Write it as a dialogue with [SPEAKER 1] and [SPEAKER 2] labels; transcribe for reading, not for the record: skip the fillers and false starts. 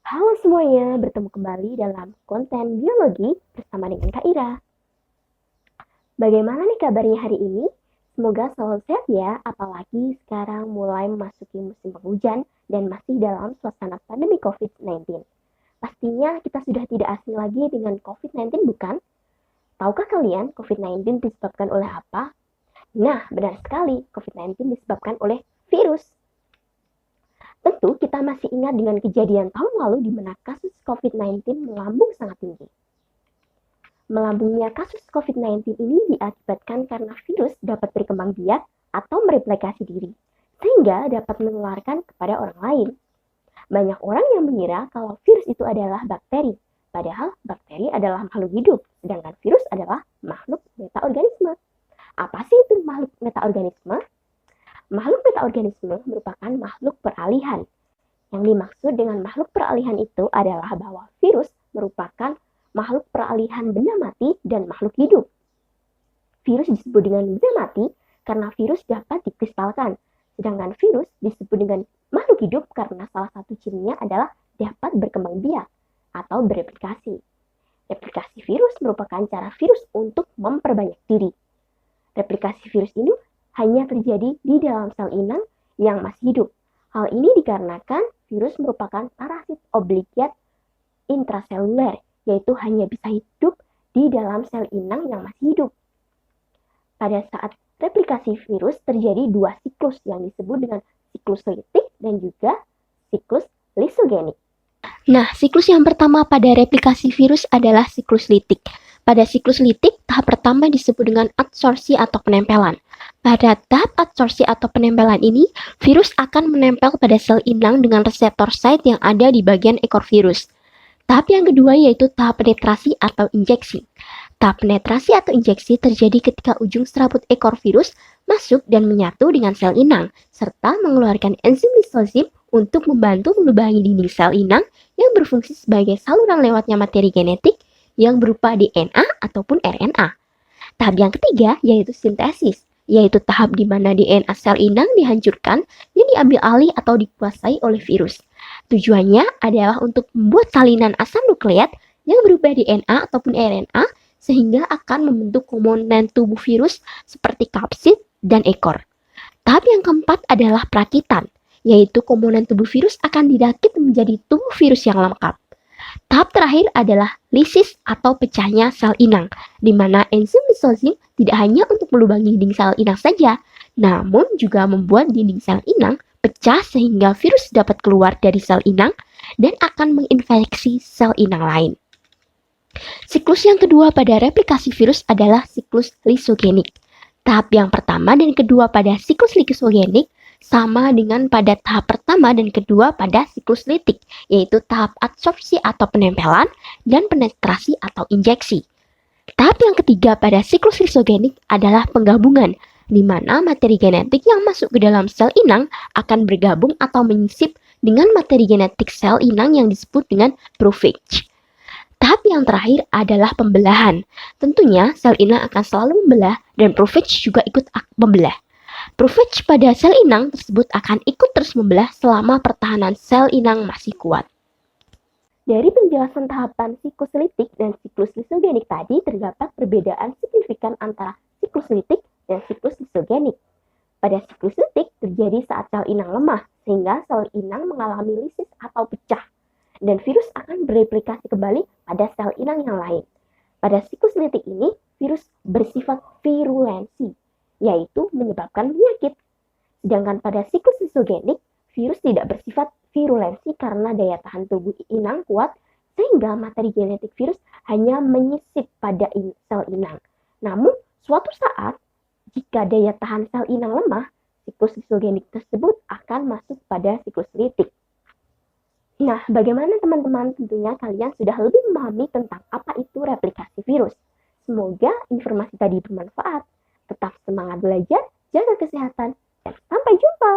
[SPEAKER 1] Halo semuanya, bertemu kembali dalam konten biologi bersama dengan Kak Ira. Bagaimana nih kabarnya hari ini? Semoga selalu sehat ya, apalagi sekarang mulai memasuki musim penghujan dan masih dalam suasana pandemi COVID-19. Pastinya kita sudah tidak asing lagi dengan COVID-19 bukan? Tahukah kalian COVID-19 disebabkan oleh apa? Nah, benar sekali, COVID-19 disebabkan oleh virus. Tentu kita masih ingat dengan kejadian tahun lalu di mana kasus COVID-19 melambung sangat tinggi. Melambungnya kasus COVID-19 ini diakibatkan karena virus dapat berkembang biak atau mereplikasi diri, sehingga dapat menularkan kepada orang lain. Banyak orang yang mengira kalau virus itu adalah bakteri, padahal bakteri adalah makhluk hidup, sedangkan virus adalah makhluk metaorganisme. Apa sih itu makhluk metaorganisme? Makhluk metaorganisme merupakan makhluk peralihan. Yang dimaksud dengan makhluk peralihan itu adalah bahwa virus merupakan makhluk peralihan benda mati dan makhluk hidup. Virus disebut dengan benda mati karena virus dapat dikristalkan, sedangkan virus disebut dengan makhluk hidup karena salah satu cirinya adalah dapat berkembang biak atau bereplikasi. Replikasi virus merupakan cara virus untuk memperbanyak diri. Replikasi virus ini hanya terjadi di dalam sel inang yang masih hidup. Hal ini dikarenakan virus merupakan parasit obligat intraseluler, yaitu hanya bisa hidup di dalam sel inang yang masih hidup. Pada saat replikasi virus terjadi dua siklus yang disebut dengan siklus litik dan juga siklus lisogenik.
[SPEAKER 2] Nah, siklus yang pertama pada replikasi virus adalah siklus litik. Pada siklus litik, tahap pertama disebut dengan adsorpsi atau penempelan. Pada tahap adsorpsi atau penempelan ini, virus akan menempel pada sel inang dengan reseptor site yang ada di bagian ekor virus. Tahap yang kedua yaitu tahap penetrasi atau injeksi. Tahap penetrasi atau injeksi terjadi ketika ujung serabut ekor virus masuk dan menyatu dengan sel inang, serta mengeluarkan enzim lisozim untuk membantu melubangi dinding sel inang yang berfungsi sebagai saluran lewatnya materi genetik yang berupa DNA ataupun RNA. Tahap yang ketiga yaitu sintesis, yaitu tahap di mana DNA sel inang dihancurkan dan diambil alih atau dikuasai oleh virus. Tujuannya adalah untuk membuat salinan asam nukleat yang berupa DNA ataupun RNA sehingga akan membentuk komponen tubuh virus seperti kapsid dan ekor. Tahap yang keempat adalah perakitan, yaitu komponen tubuh virus akan didakit menjadi tubuh virus yang lengkap. Tahap terakhir adalah lisis atau pecahnya sel inang, di mana enzim lisozim tidak hanya untuk melubangi dinding sel inang saja, namun juga membuat dinding sel inang pecah sehingga virus dapat keluar dari sel inang dan akan menginfeksi sel inang lain. Siklus yang kedua pada replikasi virus adalah siklus lisogenik. Tahap yang pertama dan kedua pada siklus lisogenik sama dengan pada tahap pertama dan kedua pada siklus litik, yaitu tahap adsorpsi atau penempelan dan penetrasi atau injeksi. Tahap yang ketiga pada siklus lisogenik adalah penggabungan, di mana materi genetik yang masuk ke dalam sel inang akan bergabung atau menyisip dengan materi genetik sel inang yang disebut dengan prophage. Tahap yang terakhir adalah pembelahan. Tentunya sel inang akan selalu membelah dan prophage juga ikut membelah. Prophage pada sel inang tersebut akan ikut terus membelah selama pertahanan sel inang masih kuat.
[SPEAKER 1] Dari penjelasan tahapan siklus litik dan siklus lisogenik tadi terdapat perbedaan signifikan antara siklus litik dan siklus lisogenik. Pada siklus litik terjadi saat sel inang lemah sehingga sel inang mengalami lisis atau pecah dan virus akan bereplikasi kembali pada sel inang yang lain. Pada siklus litik ini virus bersifat virulensi, yaitu menyebabkan penyakit. Sedangkan pada siklus lisogenik, virus tidak bersifat virulensi karena daya tahan tubuh inang kuat sehingga materi genetik virus hanya menyisip pada sel inang. Namun, suatu saat jika daya tahan sel inang lemah, siklus lisogenik tersebut akan masuk pada siklus litik. Nah, bagaimana teman-teman? Tentunya kalian sudah lebih memahami tentang apa itu replikasi virus. Semoga informasi tadi bermanfaat. Tetap semangat belajar, jaga kesehatan, dan sampai jumpa!